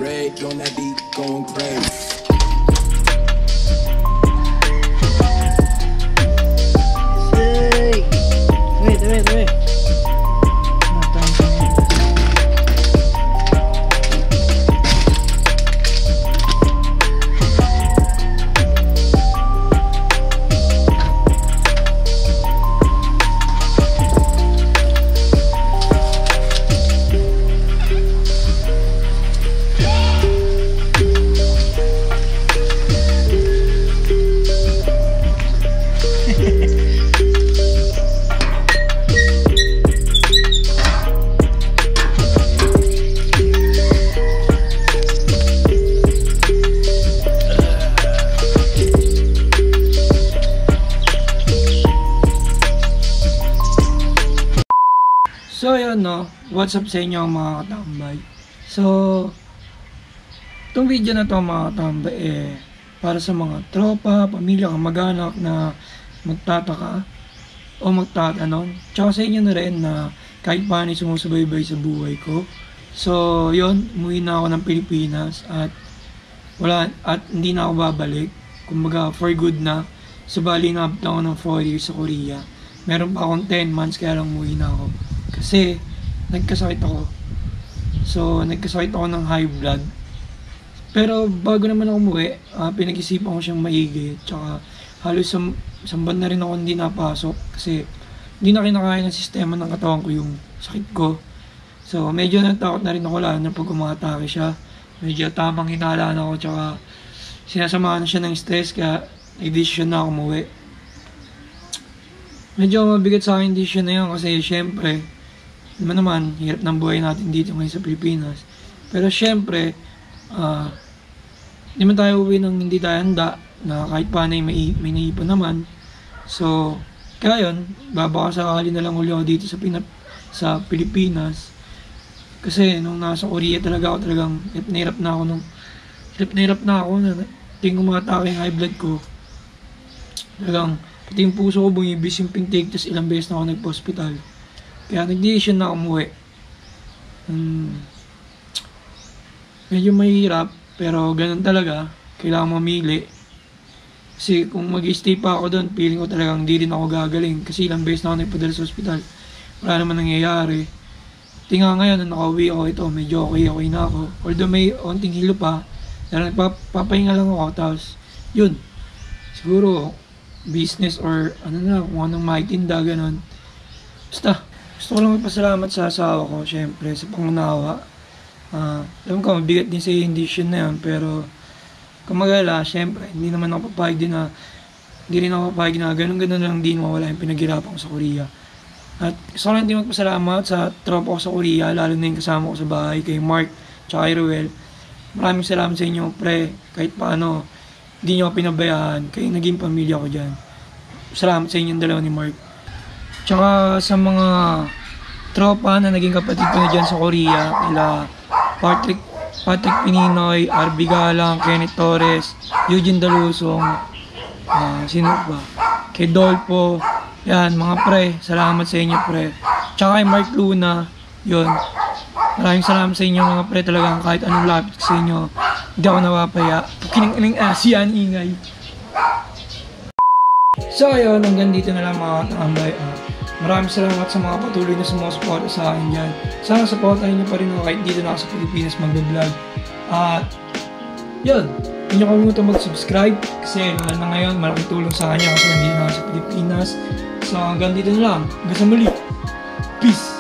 Rage on that beat, going crazy. Wait. So yun no, what's up sa inyo mga katambay. So itong video na to mga katambay para sa mga tropa, pamilya, kamag-anak na magtataka o magtatanong. Tsaka sa inyo na rin na kahit paano sumusubaybay sa buhay ko. So yun, umuwi na ako ng Pilipinas at hindi na ako babalik. Kumbaga for good na. So bali na ako ng 4 years sa Korea. Meron pa akong 10 months kaya lang umuwi na ako. Kasi nagkasakit ako. So nagkasakit ako ng high blood. Pero bago naman ako umuwi, pinag-isipan ko siyang maigi. Tsaka halos samban na rin ako hindi napasok. Kasi hindi na kinakaya ng sistema ng katawan ko yung sakit ko. So medyo natakot na rin ako lalo na pag umatake siya. Medyo tamang hinala na ako. Tsaka sinasamahan na siya ng stress kaya nag-decision na ako umuwi. Medyo mabigat sa akin decision na yun kasi syempre naman, hirap ng buhay natin dito ngayon sa Pilipinas. Pero syempre, hindi man tayo uwi nang hindi tayo handa na kahit paano may naipon naman. So, kaya yun, baka sakali na lang uli ako dito sa Pilipinas. Kasi nung nasa Korea talaga ako talagang hirap na ako na tingin umatake yung high blood ko. Talagang pati yung puso ko bumibis yung pintig, tapos ilang beses na ako nagpa-hospital. Kaya nag-decision na umuwi. Medyo mahirap, pero ganun talaga. Kailangan mamili. Kasi kung mag-stay pa ako doon, feeling ko talagang hindi rin ako gagaling. Kasi ilang beses na ako nagpadala sa hospital. Wala naman nangyayari. Tinga ngayon, na nakauwi ako ito, medyo okay na ako. Although may onting hilo pa, dahil papahinga lang ako. Tapos, yun. Siguro, business or kung anong maitinda, ganun. Basta, gusto ko lang magpasalamat sa asawa ko, syempre, sa pangunawa. Alam ko, mabigat din sa yung decision na yan, pero kung mag-alala, syempre, hindi rin ako papayag na ganun lang din mawala yung pinaghirapan ko sa Korea. At gusto ko lang din magpasalamat sa tropa ko sa Korea, lalo na yung kasama ko sa bahay, kay Mark, tsaka kay Ruel. Maraming salamat sa inyo, pre, kahit paano, hindi nyo ako pinabayaan, kayo naging pamilya ko dyan. Salamat sa inyong dalawa ni Mark. Tsaka sa mga tropa na naging kapatid ko na dyan sa Korea, kila Patrick Pininoy, RB Galang, Kenneth Torres, Eugene Dalusong, sino ba? Kay Dolpo, yan mga pre, salamat sa inyo pre. Tsaka kay Mark Luna, yun. Maraming salamat sa inyo mga pre, talagang kahit anong lapit sa inyo, hindi ako nawapaya. Kining Asian ingay. So ayun, hanggang dito na lang mga tambay. Maraming salamat sa mga patuloy na sumusuporta sa akin dyan. Sana supportahin niyo pa rin ako kahit dito na ako sa Pilipinas mag-vlog. At yun, hindi niyo kalimutan mag-subscribe kasi lalo na ngayon malaking tulong sa kanya kasi nandito na ako sa Pilipinas. So hanggang dito na lang. Hanggang sa muli. Peace!